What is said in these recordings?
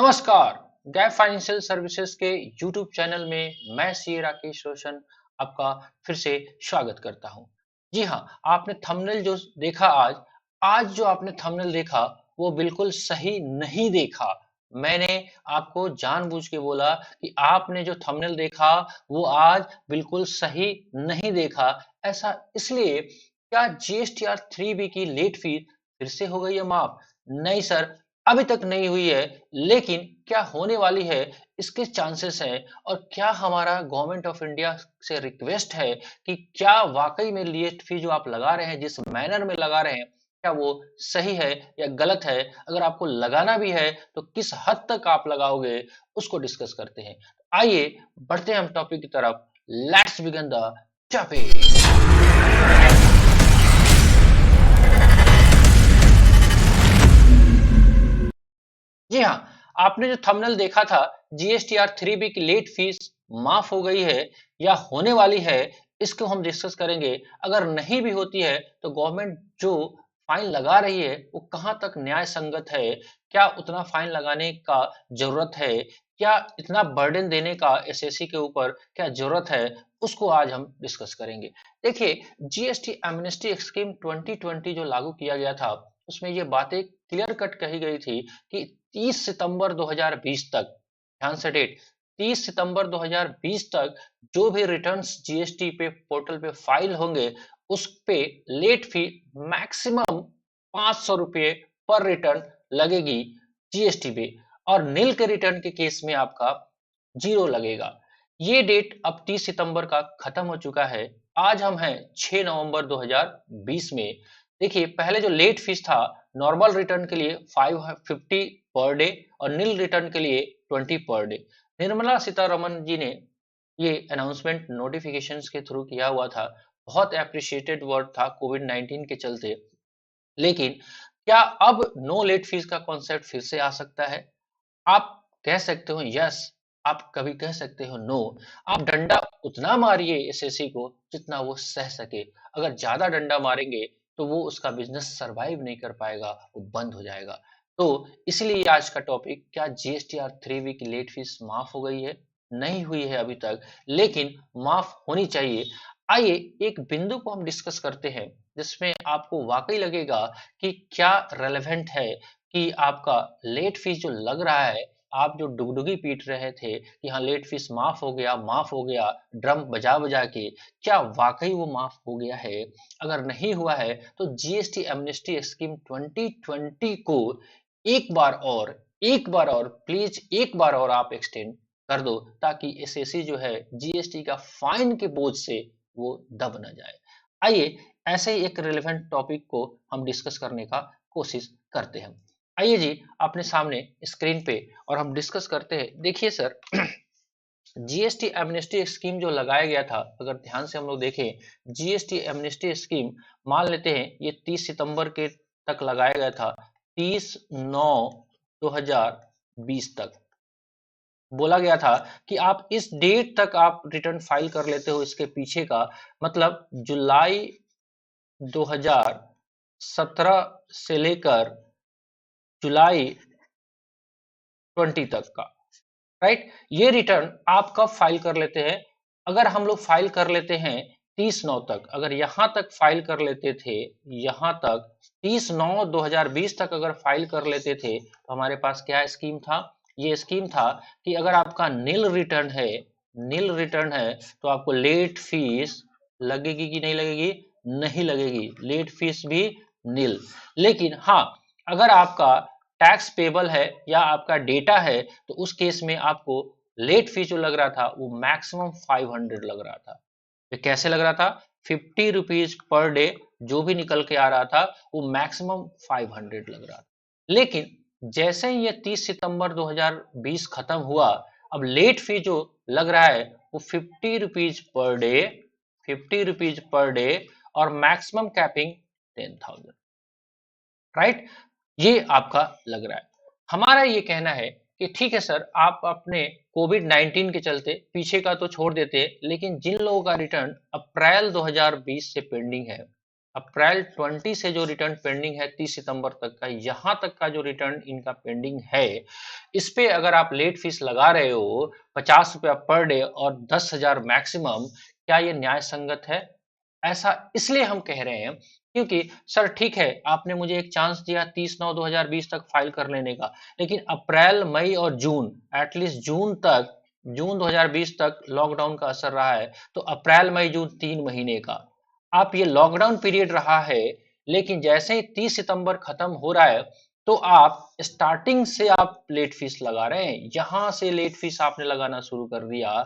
नमस्कार। Gap financial services के YouTube channel में मैं सी राकेश रोशन आपका फिर से स्वागत करता हूं। जी हाँ, आपने थंबनेल जो देखा आज जो आपने थंबनेल देखा वो बिल्कुल सही नहीं देखा। मैंने आपको जानबूझ के बोला कि आपने जो थंबनेल देखा वो आज बिल्कुल सही नहीं देखा। ऐसा इसलिए, क्या जीएसटीआर 3B की लेट फीस फिर से हो गई है माफ? नहीं सर, अभी तक नहीं हुई है, लेकिन क्या होने वाली है इसके चांसेस हैं। और क्या हमारा गवर्नमेंट ऑफ इंडिया से रिक्वेस्ट है कि क्या वाकई में लेट फी जो आप लगा रहे हैं, जिस मैनर में लगा रहे हैं, क्या वो सही है या गलत है? अगर आपको लगाना भी है तो किस हद तक आप लगाओगे, उसको डिस्कस करते हैं। आइए बढ़ते हैं हम टॉपिक की तरफ। Let's begin the topic. जी हाँ, आपने जो थंबनेल देखा था, जीएसटीआर 3B की लेट फीस माफ हो गई है या होने वाली है, इसको हम डिस्कस करेंगे। अगर नहीं भी होती है तो गवर्नमेंट जो फाइन लगा रही है वो कहाँ तक न्याय संगत है? क्या उतना फाइन लगाने का जरूरत है? क्या इतना बर्डन देने का एसएससी के ऊपर क्या जरूरत है? उसको आज हम डिस्कस करेंगे। देखिए, जीएसटी एमनेस्टी स्कीम 2020 जो लागू किया गया था, उसमें ये बातें क्लियर कट कही गई थी कि 30 सितंबर 2020 तक, ध्यान से डेट, 30 सितंबर 2020 तक जो भी रिटर्न्स जीएसटी पे पोर्टल पे फाइल होंगे, उस पे लेट फी मैक्सिमम 500 रुपये पर रिटर्न लगेगी जीएसटी पे। और नील के रिटर्न के केस में आपका जीरो लगेगा। ये डेट अब 30 सितंबर का खत्म हो चुका है। आज हम हैं 6 नवंबर 2020 में। देखिए, पहले जो लेट फीस था, नॉर्मल रिटर्न के लिए 550 पर डे और नील रिटर्न के लिए 20 पर डे। निर्मला सीतारमन जी ने ये अनाउंसमेंट नोटिफिकेशंस के थ्रू किया हुआ था। बहुत अप्रिशिएटेड वर्ड था कोविड 19 के चलते। लेकिन क्या अब नो लेट फीस का कॉन्सेप्ट फिर से आ सकता है? आप कह सकते हो यस, आप कभी कह सकते हो नो। आप डंडा उतना मारिए एसएससी को जितना वो सह सके। अगर ज्यादा डंडा मारेंगे तो वो उसका बिजनेस सरवाइव नहीं कर पाएगा, वो बंद हो जाएगा। तो इसलिए आज का टॉपिक, क्या जीएसटीआर 3B की लेट फीस माफ हो गई है? नहीं हुई है अभी तक, लेकिन माफ होनी चाहिए। आइए एक बिंदु को हम डिस्कस करते हैं जिसमें आपको वाकई लगेगा कि क्या रेलेवेंट है कि आपका लेट फीस जो लग रहा है, आप जो डुगडुगी पीट रहे थे कि हाँ लेट फीस माफ हो गया, ड्रम बजा बजा के, क्या वाकई वो माफ हो गया है? अगर नहीं हुआ है तो जीएसटी एमनेस्टी स्कीम 2020 को एक बार और प्लीज एक बार और आप एक्सटेंड कर दो, ताकि एसएससी जो है जीएसटी का फाइन के बोझ से वो दब न जाए। आइए ऐसे ही एक रिलेवेंट टॉपिक को हम डिस्कस करने का कोशिश करते हैं। आइए जी, अपने सामने स्क्रीन पे, और हम डिस्कस करते हैं। देखिए सर, जीएसटी एमनेस्टी स्कीम जो लगाया गया था, अगर ध्यान से हम लोग देखें, जीएसटी एमनेस्टी स्कीम मान लेते हैं ये 30 सितंबर के तक लगाया गया था। 30/9/2020 तक बोला गया था कि आप इस डेट तक आप रिटर्न फाइल कर लेते हो। इसके पीछे का मतलब जुलाई 2017 से लेकर जुलाई 20 तक का, राइट? ये रिटर्न आप कब फाइल कर लेते हैं? अगर हम लोग फाइल कर लेते हैं 30/9 तक, अगर यहां तक फाइल कर लेते थे, यहां तक 30/9/2020 तक अगर फाइल कर लेते थे, तो हमारे पास क्या स्कीम था? ये स्कीम था कि अगर आपका नील रिटर्न है तो आपको लेट फीस लगेगी कि नहीं लगेगी? नहीं लगेगी, लेट फीस भी नील। लेकिन हाँ, अगर आपका टैक्स पेबल है या आपका डेटा है, तो उस केस में आपको लेट फीस जो लग रहा था वो मैक्सिमम 500 लग रहा था। ये कैसे लग रहा था? 50 रुपीज पर डे जो भी निकल के आ रहा था, वो मैक्सिमम 500 लग रहा था। लेकिन जैसे ही ये 30 सितंबर 2020 खत्म हुआ, अब लेट फी जो लग रहा है वो 50 रुपीज पर डे और मैक्सिमम कैपिंग 10,000, राइट? ये आपका लग रहा है। हमारा ये कहना है कि ठीक है सर, आप अपने कोविड 19 के चलते पीछे का तो छोड़ देते हैं, लेकिन जिन लोगों का रिटर्न अप्रैल 2020 से पेंडिंग है, अप्रैल 20 से जो रिटर्न पेंडिंग है 30 सितंबर तक का, यहां तक का जो रिटर्न इनका पेंडिंग है, इस पे अगर आप लेट फीस लगा रहे हो 50 रुपया पर डे और 10,000 मैक्सिमम, क्या ये न्याय संगत है? ऐसा इसलिए हम कह रहे हैं क्योंकि सर ठीक है, आपने मुझे एक चांस दिया 30/9/2020 तक फाइल कर लेने का, लेकिन अप्रैल मई और जून, एटलीस्ट जून 2020 तक लॉकडाउन का असर रहा है, तो अप्रैल मई जून 3 महीने का आप ये लॉकडाउन पीरियड रहा है। लेकिन जैसे ही 30 सितंबर खत्म हो रहा है, तो आप स्टार्टिंग से आप लेट फीस लगा रहे हैं, यहां से लेट फीस आपने लगाना शुरू कर दिया।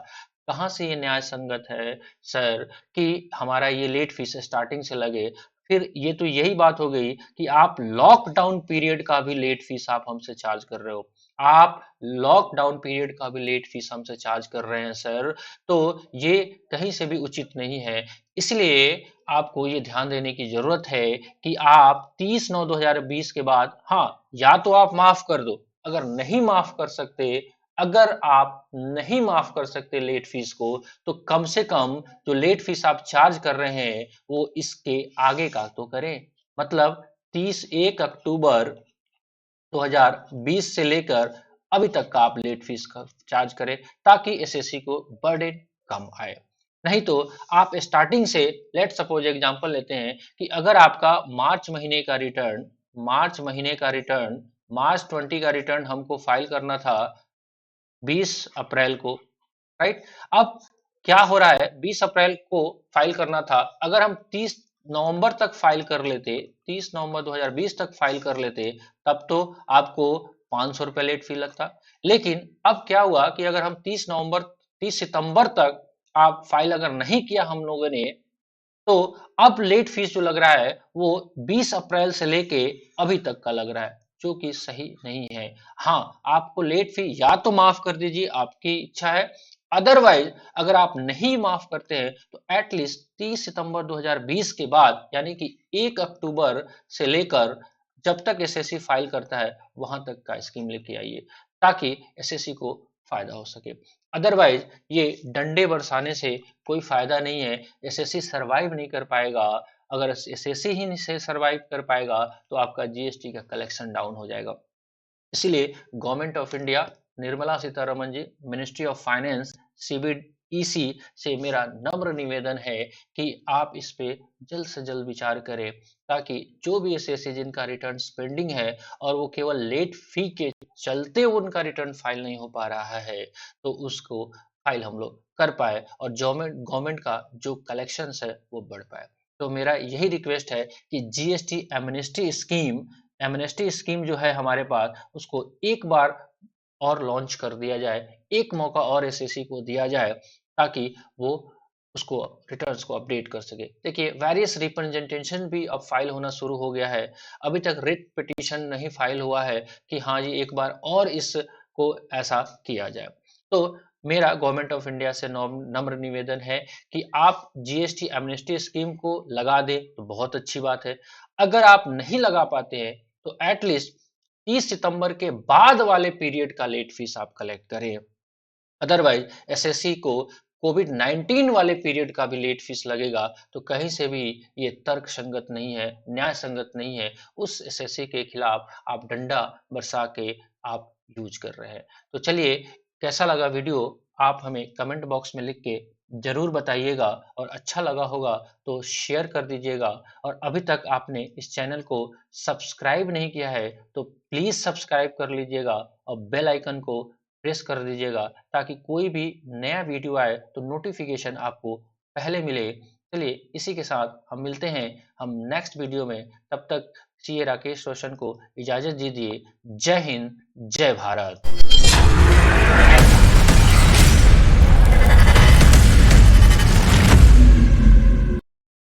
कहां से ये न्याय संगत है सर कि हमारा ये लेट फीस स्टार्टिंग से लगे? फिर ये तो यही बात हो गई कि आप लॉकडाउन पीरियड का भी लेट फीस आप हमसे चार्ज कर रहे हो। आप लॉकडाउन पीरियड का भी लेट फीस हमसे चार्ज कर रहे हैं सर, तो ये कहीं से भी उचित नहीं है। इसलिए आपको ये ध्यान देने की जरूरत है कि आप 30/9/2020 के बाद, हाँ, या तो आप माफ कर दो, अगर नहीं माफ कर सकते, अगर आप नहीं माफ कर सकते लेट फीस को, तो कम से कम जो लेट फीस आप चार्ज कर रहे हैं वो इसके आगे का तो करें। मतलब 1 अक्टूबर 2020 से लेकर अभी तक का आप लेट फीस का चार्ज करें, ताकि एसएससी को बर्डन कम आए। नहीं तो आप स्टार्टिंग से, लेट सपोज एग्जांपल लेते हैं कि अगर आपका मार्च 20 का रिटर्न हमको फाइल करना था 20 अप्रैल को, राइट? अब क्या हो रहा है, 20 अप्रैल को फाइल करना था, अगर हम 30 नवंबर तक फाइल कर लेते, 30 नवंबर 2020 तक फाइल कर लेते, तब तो आपको 500 रुपये लेट फी लगता। लेकिन अब क्या हुआ कि अगर हम 30 सितंबर तक आप फाइल अगर नहीं किया हम लोगों ने, तो अब लेट फीस जो लग रहा है वो 20 अप्रैल से लेके अभी तक का लग रहा है, जो कि सही नहीं है। हाँ, आपको लेट फी या तो माफ कर दीजिए, आपकी इच्छा है, अदरवाइज अगर आप नहीं माफ करते हैं तो एटलीस्ट 30 सितंबर 2020 के बाद, यानी कि 1 अक्टूबर से लेकर जब तक एसएससी फाइल करता है वहां तक का स्कीम लेके आइए, ताकि एसएससी को फायदा हो सके। अदरवाइज ये डंडे बरसाने से कोई फायदा नहीं है, एसएससी सरवाइव नहीं कर पाएगा। अगर एसएससी ही नहीं से सरवाइव कर पाएगा तो आपका जीएसटी का कलेक्शन डाउन हो जाएगा। इसीलिए government of India, Nirmala Sitharaman ji, ministry of finance, CBEC से मेरा नम्र निवेदन है कि आप इस पे जल्द से जल्द विचार करें, ताकि जो भी एसएससी जिनका रिटर्न पेंडिंग है और वो केवल लेट फी के चलते उनका रिटर्न फाइल नहीं हो पा रहा है, तो उसको फाइल हम लोग कर पाए और गवर्नमेंट का जो कलेक्शन है वो बढ़ पाए। तो मेरा यही रिक्वेस्ट है कि जीएसटी एमनेस्टी स्कीम जो है हमारे पास, उसको एक बार और लॉन्च कर दिया जाए, एक मौका और एसएससी को दिया जाए, ताकि वो उसको रिटर्न्स को अपडेट कर सके। देखिए, वेरियस रिप्रेजेंटेशन भी अब फाइल होना शुरू हो गया है, अभी तक रिट पिटीशन नहीं फाइल हुआ है कि हाँ जी एक बार और इसको ऐसा किया जाए। तो मेरा गवर्नमेंट ऑफ इंडिया से नम्र निवेदन है कि आप जीएसटी एमनेस्टी स्कीम को लगा दें तो बहुत अच्छी बात है। अगर आप नहीं लगा पाते हैं तो एटलीस्ट 30 सितंबर के बाद वाले पीरियड का लेट फीस आप कलेक्ट करें। अदरवाइज एसएससी को कोविड-19 वाले पीरियड का भी लेट फीस लगेगा, तो कहीं से भी ये तर्क संगत नहीं है, न्याय संगत नहीं है। उस एसएससी के खिलाफ आप डंडा बरसा के आप यूज कर रहे हैं। तो चलिए, कैसा लगा वीडियो आप हमें कमेंट बॉक्स में लिख के जरूर बताइएगा, और अच्छा लगा होगा तो शेयर कर दीजिएगा। और अभी तक आपने इस चैनल को सब्सक्राइब नहीं किया है तो प्लीज सब्सक्राइब कर लीजिएगा और बेल आइकन को प्रेस कर दीजिएगा, ताकि कोई भी नया वीडियो आए तो नोटिफिकेशन आपको पहले मिले। चलिए, इसी के साथ हम मिलते हैं हम नेक्स्ट वीडियो में। तब तक सीए राकेश रोशन को इजाजत दीजिए। जय हिंद, जय भारत।